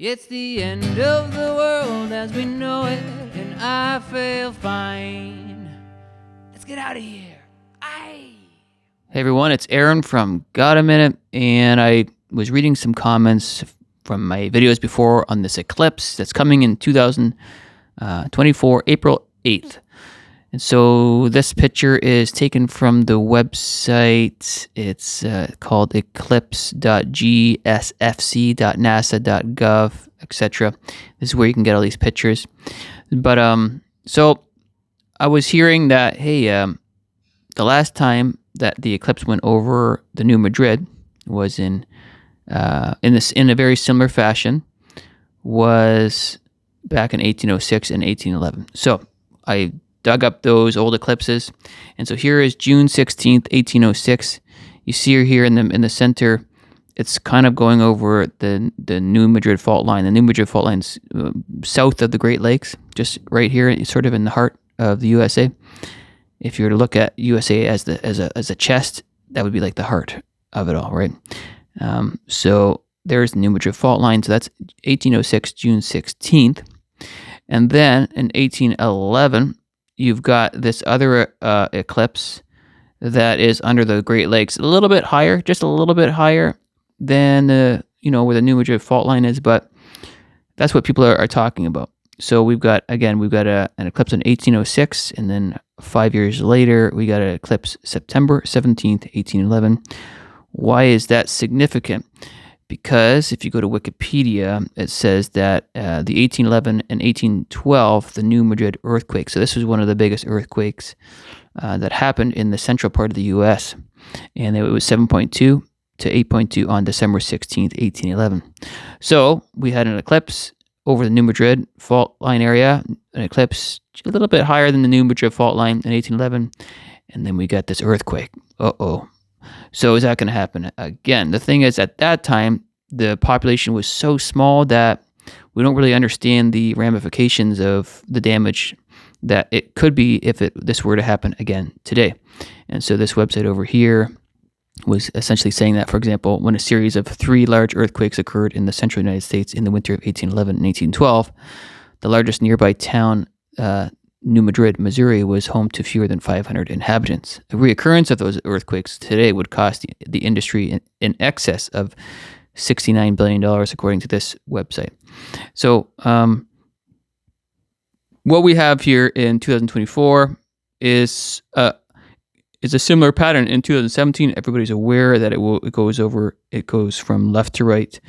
It's the end of the world as we know it, and I feel fine. Let's get out of here. Aye. Hey everyone, it's Aaron from Got a Minute, and I was reading some comments from my videos before on this eclipse that's coming in 2024, April 8th. And so this picture is taken from the website. It's called eclipse.gsfc.nasa.gov, etc. This is where you can get all these pictures. But so I was hearing that, hey, the last time that the eclipse went over the New Madrid was in a very similar fashion, was back in 1806 and 1811. So I dug up those old eclipses, and so here is June 16th, 1806. You see her here in the center. It's kind of going over the New Madrid fault line. The New Madrid fault line's south of the Great Lakes, just right here, sort of in the heart of the USA. If you were to look at USA as a chest, that would be like the heart of it all, right? So there's the New Madrid fault line. So that's 1806, June 16th. And then in 1811, you've got this other eclipse that is under the Great Lakes, a little bit higher, just a little bit higher than where the New Madrid fault line is, but that's what people are talking about. So we've got an eclipse in 1806, and then 5 years later, we got an eclipse September 17th, 1811. Why is that significant? Because if you go to Wikipedia, it says that the 1811 and 1812, the New Madrid earthquake. So this was one of the biggest earthquakes that happened in the central part of the U.S. And it was 7.2 to 8.2 on December 16th, 1811. So we had an eclipse over the New Madrid fault line area, an eclipse a little bit higher than the New Madrid fault line in 1811. And then we got this earthquake. Uh-oh. So is that going to happen again? The thing is, at that time, the population was so small that we don't really understand the ramifications of the damage that it could be if this were to happen again today. And so this website over here was essentially saying that, for example, when a series of 3 large earthquakes occurred in the central United States in the winter of 1811 and 1812, the largest nearby town, New Madrid, Missouri, was home to fewer than 500 inhabitants. A reoccurrence of those earthquakes today would cost the industry in excess of $69 billion, according to this website. So what we have here in 2024 is a similar pattern. In 2017, everybody's aware that it goes from left to right,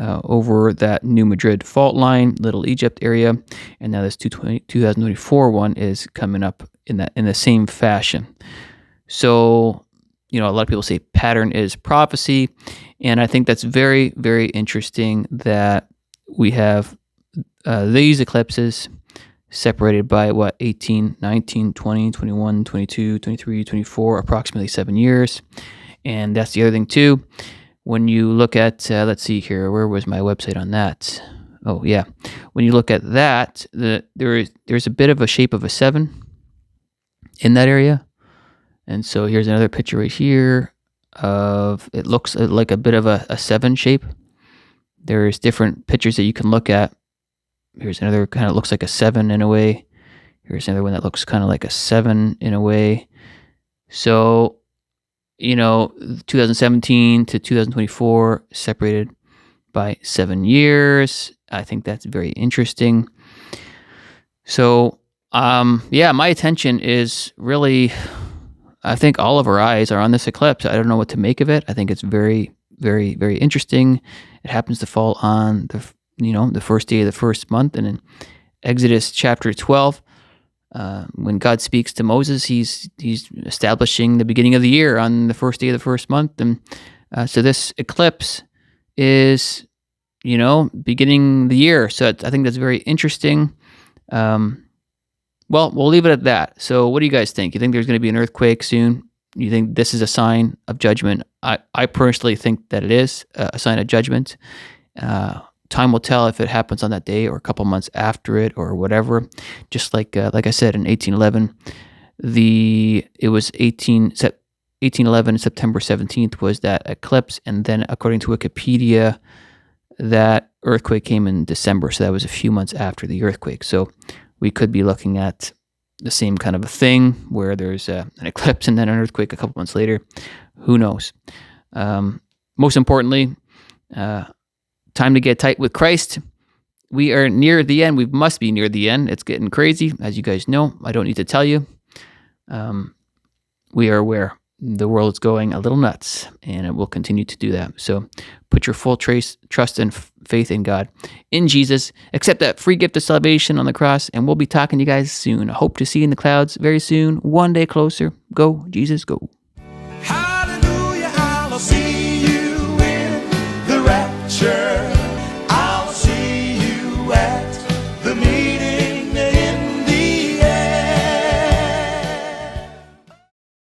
over that New Madrid fault line, Little Egypt area, and now this 2024 one is coming up in the same fashion. So, a lot of people say pattern is prophecy, and I think that's very, very interesting that we have these eclipses separated by 18, 19, 20, 21, 22, 23, 24, approximately 7 years. And that's the other thing too. When you look at, let's see here, where was my website on that? Oh yeah, when you look at that, there's a bit of a shape of a 7 in that area, and so here's another picture right here of, it looks like a bit of a 7 shape. There's different pictures that you can look at. Here's another kind of looks like a 7 in a way. Here's another one that looks kind of like a 7 in a way. So 2017 to 2024 separated by 7 years. I think that's very interesting. So, my attention is really, I think all of our eyes are on this eclipse. I don't know what to make of it. I think it's very, very, very interesting. It happens to fall on the first day of the first month, and in Exodus chapter 12, when God speaks to Moses, he's establishing the beginning of the year on the first day of the first month. And so this eclipse is, beginning the year. So I think that's very interesting. Well, we'll leave it at that. So what do you guys think? You think there's going to be an earthquake soon? You think this is a sign of judgment? I personally think that it is a sign of judgment. Time will tell if it happens on that day or a couple months after it or whatever. Just like I said, in 1811, it was 1811, September 17th was that eclipse, and then according to Wikipedia, that earthquake came in December, so that was a few months after the earthquake. So we could be looking at the same kind of a thing where there's an eclipse and then an earthquake a couple months later. Who knows? Most importantly, time to get tight with Christ. We are near the end. We must be near the end. It's getting crazy, as you guys know. I don't need to tell you. We are aware the world is going a little nuts, and it will continue to do that. So put your full trust and faith in God, in Jesus. Accept that free gift of salvation on the cross, and we'll be talking to you guys soon. I hope to see you in the clouds very soon, one day closer. Go, Jesus, go.